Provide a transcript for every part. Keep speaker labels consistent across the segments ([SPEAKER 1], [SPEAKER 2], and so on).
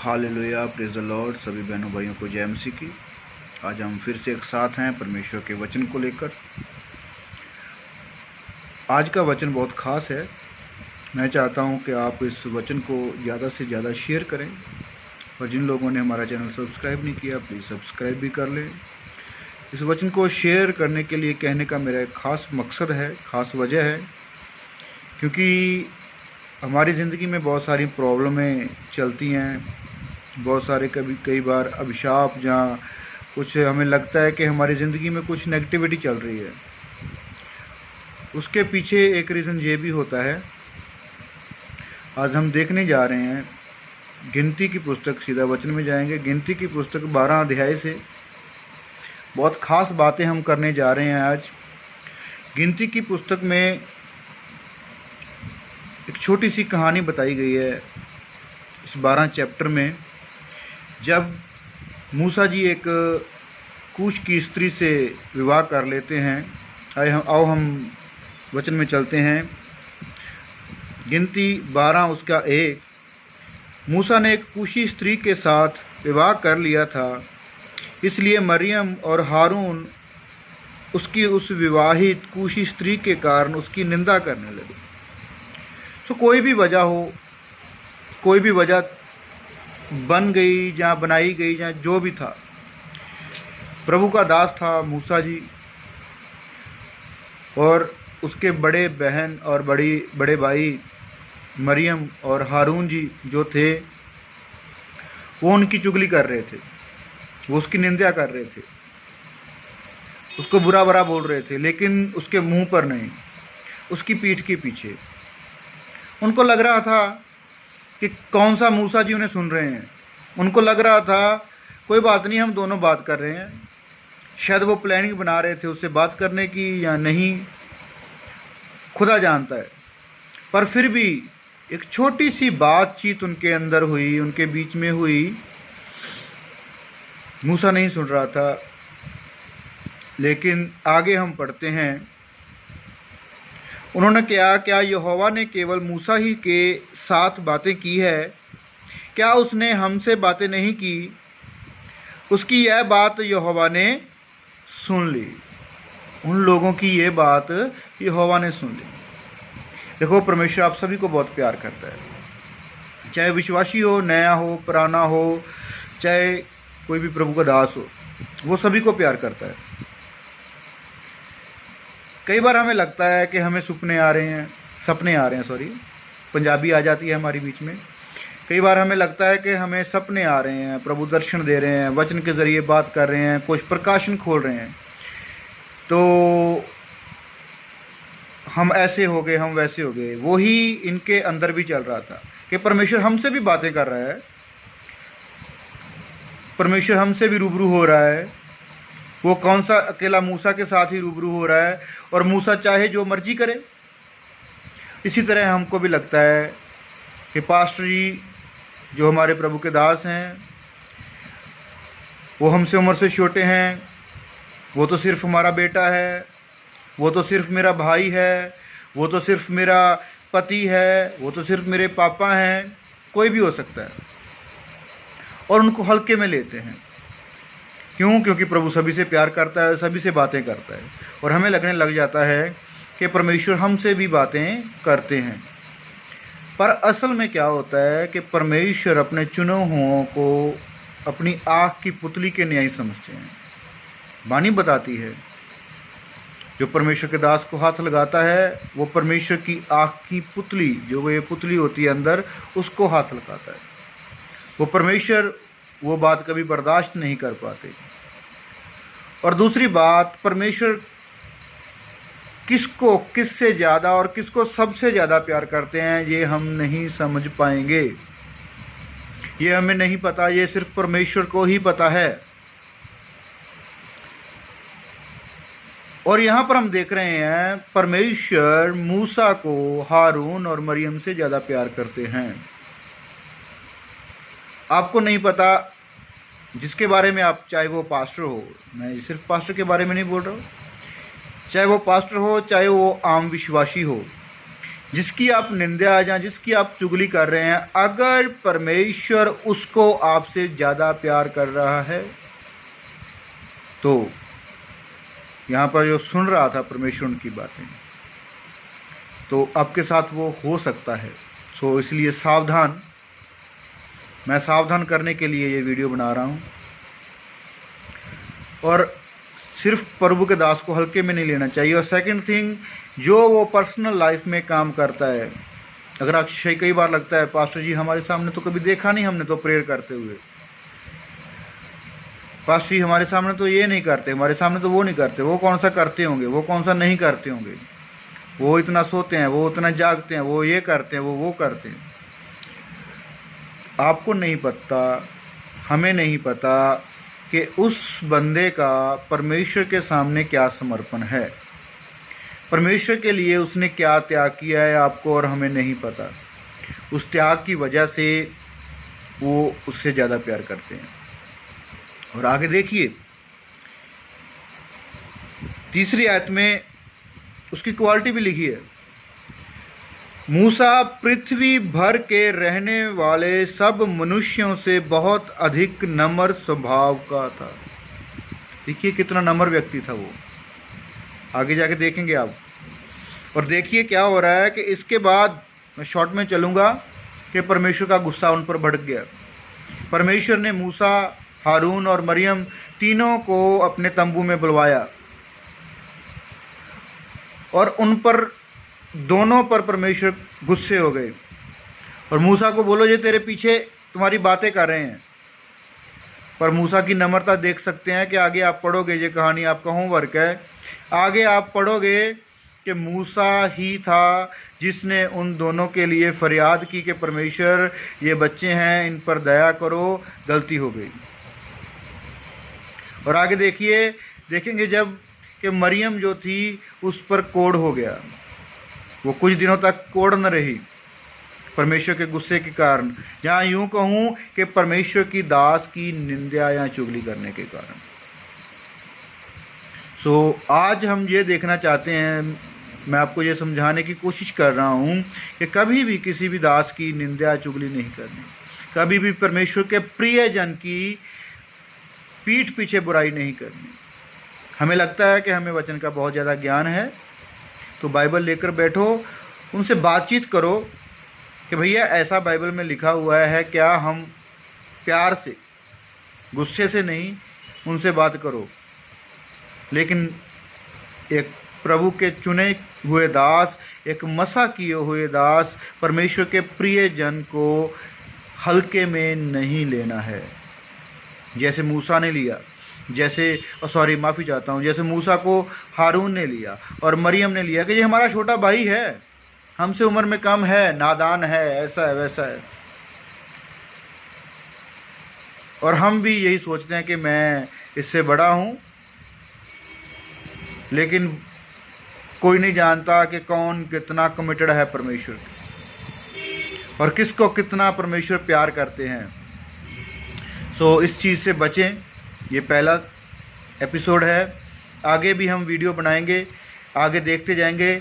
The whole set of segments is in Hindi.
[SPEAKER 1] Hallelujah, praise the Lord. सभी बहनों भाइयों को जय मसीह की। आज हम फिर से एक साथ हैं परमेश्वर के वचन को लेकर। आज का वचन बहुत ख़ास है। मैं चाहता हूं कि आप इस वचन को ज़्यादा से ज़्यादा शेयर करें, और जिन लोगों ने हमारा चैनल सब्सक्राइब नहीं किया प्लीज़ सब्सक्राइब भी कर लें। इस वचन को शेयर करने के लिए कहने का मेरा एक ख़ास मकसद है, ख़ास वजह है, क्योंकि हमारी ज़िंदगी में बहुत सारी प्रॉब्लमें चलती हैं, बहुत सारे कई बार अभिशाप, जहाँ कुछ हमें लगता है कि हमारी ज़िंदगी में कुछ नेगेटिविटी चल रही है। उसके पीछे एक रीज़न ये भी होता है। आज हम देखने जा रहे हैं गिनती की पुस्तक, सीधा वचन में जाएंगे। गिनती की पुस्तक 12 अध्याय से बहुत ख़ास बातें हम करने जा रहे हैं आज। गिनती की पुस्तक में एक छोटी सी कहानी बताई गई है इस 12 चैप्टर में। जब मूसा जी एक कूश की स्त्री से विवाह कर लेते हैं। आओ हम वचन में चलते हैं। गिनती 12 उसका 1। मूसा ने एक कूशी स्त्री के साथ विवाह कर लिया था, इसलिए मरियम और हारून उसकी उस विवाहित कूशी स्त्री के कारण उसकी निंदा करने लगे। सो कोई भी वजह हो, कोई भी वजह बन गई, जहाँ बनाई गई, जहाँ जो भी था, प्रभु का दास था मूसा जी, और उसके बड़े बहन और बड़े भाई मरियम और हारून जी जो थे, वो उनकी चुगली कर रहे थे, वो उसकी निंदा कर रहे थे, उसको बुरा भला बोल रहे थे, लेकिन उसके मुंह पर नहीं, उसकी पीठ के पीछे। उनको लग रहा था कि कौन सा मूसा जी उन्हें सुन रहे हैं। उनको लग रहा था कोई बात नहीं, हम दोनों बात कर रहे हैं। शायद वो प्लानिंग बना रहे थे उससे बात करने की या नहीं, खुदा जानता है। पर फिर भी एक छोटी सी बातचीत उनके अंदर हुई, उनके बीच में हुई। मूसा नहीं सुन रहा था। लेकिन आगे हम पढ़ते हैं, उन्होंने क्या यहोवा ने केवल मूसा ही के साथ बातें की है? क्या उसने हमसे बातें नहीं की? उसकी यह बात यहोवा ने सुन ली। उन लोगों की ये बात यहोवा ने सुन ली। देखो, परमेश्वर आप सभी को बहुत प्यार करता है, चाहे विश्वासी हो, नया हो, पुराना हो, चाहे कोई भी प्रभु का दास हो, वो सभी को प्यार करता है। कई बार हमें लगता है कि हमें सपने आ रहे हैं, पंजाबी आ जाती है हमारी बीच में। कई बार हमें लगता है कि हमें सपने आ रहे हैं, प्रभु दर्शन दे रहे हैं, वचन के ज़रिए बात कर रहे हैं, कुछ प्रकाशन खोल रहे हैं, तो हम ऐसे हो गए, हम वैसे हो गए। वही इनके अंदर भी चल रहा था कि परमेश्वर हमसे भी बातें कर रहा है, परमेश्वर हमसे भी रूबरू हो रहा है। वो कौन सा अकेला मूसा के साथ ही रूबरू हो रहा है, और मूसा चाहे जो मर्जी करे। इसी तरह हमको भी लगता है कि पास्टर जी जो हमारे प्रभु के दास हैं, वो हमसे उम्र से छोटे हैं, वो तो सिर्फ हमारा बेटा है, वो तो सिर्फ मेरा भाई है, वो तो सिर्फ मेरा पति है, वो तो सिर्फ मेरे पापा हैं, कोई भी हो सकता है। और उनको हल्के में लेते हैं। क्यों? क्योंकि प्रभु सभी से प्यार करता है, सभी से बातें करता है, और हमें लगने लग जाता है कि परमेश्वर हमसे भी बातें करते हैं। पर असल में क्या होता है कि परमेश्वर अपने चुने हुओं को अपनी आँख की पुतली के न्याय समझते हैं। वाणी बताती है, जो परमेश्वर के दास को हाथ लगाता है, वो परमेश्वर की आँख की पुतली, जो वो ये पुतली होती है अंदर, उसको हाथ लगाता है। वो परमेश्वर वो बात कभी बर्दाश्त नहीं कर पाते। और दूसरी बात, परमेश्वर किसको किससे ज़्यादा और किसको सबसे ज़्यादा प्यार करते हैं, ये हम नहीं समझ पाएंगे, ये हमें नहीं पता, ये सिर्फ परमेश्वर को ही पता है। और यहाँ पर हम देख रहे हैं परमेश्वर मूसा को हारून और मरियम से ज़्यादा प्यार करते हैं। आपको नहीं पता, जिसके बारे में आप, चाहे वो पास्टर हो, मैं सिर्फ पास्टर के बारे में नहीं बोल रहा हूँ, चाहे वो पास्टर हो, चाहे वो आम विश्वासी हो, जिसकी आप निंदा या जिसकी आप चुगली कर रहे हैं, अगर परमेश्वर उसको आपसे ज़्यादा प्यार कर रहा है तो यहाँ पर जो सुन रहा था परमेश्वर की बातें, तो आपके साथ वो हो सकता है। सो इसलिए सावधान, मैं सावधान करने के लिए ये वीडियो बना रहा हूँ। और सिर्फ प्रभु के दास को हल्के में नहीं लेना चाहिए। और सेकंड थिंग, जो वो पर्सनल लाइफ में काम करता है, अगर अक्षय कई बार लगता है पास्टर जी हमारे सामने तो कभी देखा नहीं हमने तो प्रेयर करते हुए, पास्टर जी हमारे सामने तो ये नहीं करते, हमारे सामने तो वो नहीं करते, वो कौन सा करते होंगे, वो कौन सा नहीं करते होंगे, वो इतना सोते हैं, वो उतना जागते हैं, वो ये करते हैं, वो करते हैं। आपको नहीं पता, हमें नहीं पता कि उस बंदे का परमेश्वर के सामने क्या समर्पण है, परमेश्वर के लिए उसने क्या त्याग किया है, आपको और हमें नहीं पता। उस त्याग की वजह से वो उससे ज़्यादा प्यार करते हैं। और आगे देखिए, तीसरी आयत में उसकी क्वालिटी भी लिखी है, मूसा पृथ्वी भर के रहने वाले सब मनुष्यों से बहुत अधिक नम्र स्वभाव का था। देखिए कितना नम्र व्यक्ति था वो, आगे जाके देखेंगे आप। और देखिए क्या हो रहा है कि इसके बाद मैं शॉर्ट में चलूँगा कि परमेश्वर का गुस्सा उन पर भड़क गया। परमेश्वर ने मूसा, हारून और मरियम तीनों को अपने तंबू में बुलवाया और उन पर दोनों पर परमेश्वर गुस्से हो गए। और मूसा को बोलो ये तेरे पीछे तुम्हारी बातें कर रहे हैं। पर मूसा की नम्रता देख सकते हैं कि आगे आप पढ़ोगे, ये कहानी आपका होमवर्क है, आगे आप पढ़ोगे कि मूसा ही था जिसने उन दोनों के लिए फरियाद की कि परमेश्वर ये बच्चे हैं, इन पर दया करो, गलती हो गई। और आगे देखिए, देखेंगे जब कि मरियम जो थी उस पर कोढ़ हो गया, वो कुछ दिनों तक कोढ़ न रही परमेश्वर के गुस्से के कारण, या यूं कहूं कि परमेश्वर की दास की निंदा या चुगली करने के कारण। सो आज हम ये देखना चाहते हैं, मैं आपको ये समझाने की कोशिश कर रहा हूं कि कभी भी किसी भी दास की निंदा चुगली नहीं करनी, कभी भी परमेश्वर के प्रियजन की पीठ पीछे बुराई नहीं करनी। हमें लगता है कि हमें वचन का बहुत ज़्यादा ज्ञान है, तो बाइबल लेकर बैठो, उनसे बातचीत करो कि भैया ऐसा बाइबल में लिखा हुआ है, क्या हम प्यार से, गुस्से से नहीं, उनसे बात करो। लेकिन एक प्रभु के चुने हुए दास, एक मसा किए हुए दास, परमेश्वर के प्रिय जन को हल्के में नहीं लेना है। जैसे मूसा ने लिया, जैसे माफ़ी चाहता हूँ, जैसे मूसा को हारून ने लिया और मरियम ने लिया कि ये हमारा छोटा भाई है, हमसे उम्र में कम है, नादान है, ऐसा है वैसा है। और हम भी यही सोचते हैं कि मैं इससे बड़ा हूँ, लेकिन कोई नहीं जानता कि कौन कितना कमिटेड है परमेश्वर और किसको कितना परमेश्वर प्यार करते हैं। सो इस चीज़ से बचें। ये पहला एपिसोड है, आगे भी हम वीडियो बनाएंगे, आगे देखते जाएंगे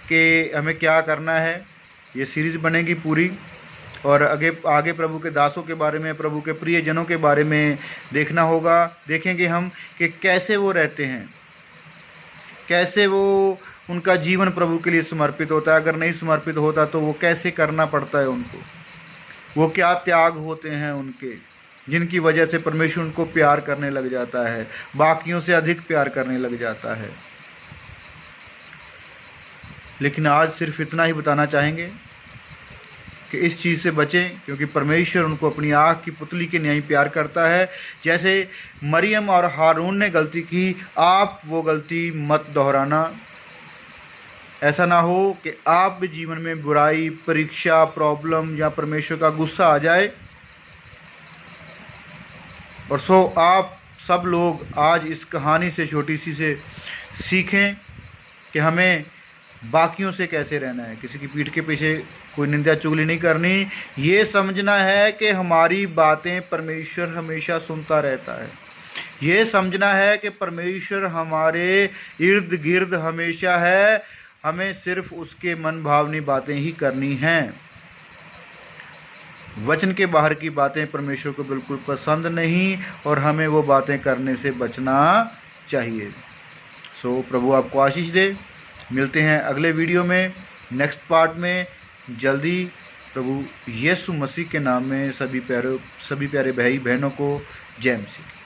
[SPEAKER 1] कि हमें क्या करना है। ये सीरीज़ बनेगी पूरी, और आगे प्रभु के दासों के बारे में, प्रभु के प्रियजनों के बारे में देखना होगा। देखेंगे हम कि कैसे वो रहते हैं, कैसे वो उनका जीवन प्रभु के लिए समर्पित होता है, अगर नहीं समर्पित होता तो वो कैसे करना पड़ता है उनको, वो क्या त्याग होते हैं उनके, जिनकी वजह से परमेश्वर उनको प्यार करने लग जाता है, बाकियों से अधिक प्यार करने लग जाता है। लेकिन आज सिर्फ इतना ही बताना चाहेंगे कि इस चीज़ से बचें, क्योंकि परमेश्वर उनको अपनी आँख की पुतली के न्याय प्यार करता है। जैसे मरियम और हारून ने गलती की, आप वो गलती मत दोहराना। ऐसा ना हो कि आप भी जीवन में बुराई, परीक्षा, प्रॉब्लम या परमेश्वर का गुस्सा आ जाए। और सो आप सब लोग आज इस कहानी से, छोटी सी से सीखें कि हमें बाकियों से कैसे रहना है, किसी की पीठ के पीछे कोई निंदा चुगली नहीं करनी। ये समझना है कि हमारी बातें परमेश्वर हमेशा सुनता रहता है। ये समझना है कि परमेश्वर हमारे इर्द गिर्द हमेशा है, हमें सिर्फ उसके मन भावनी बातें ही करनी हैं। वचन के बाहर की बातें परमेश्वर को बिल्कुल पसंद नहीं, और हमें वो बातें करने से बचना चाहिए। सो प्रभु आपको आशीष दे। मिलते हैं अगले वीडियो में, नेक्स्ट पार्ट में जल्दी। प्रभु यीशु मसीह के नाम में सभी प्यारे भाई बहनों को जय मसीह।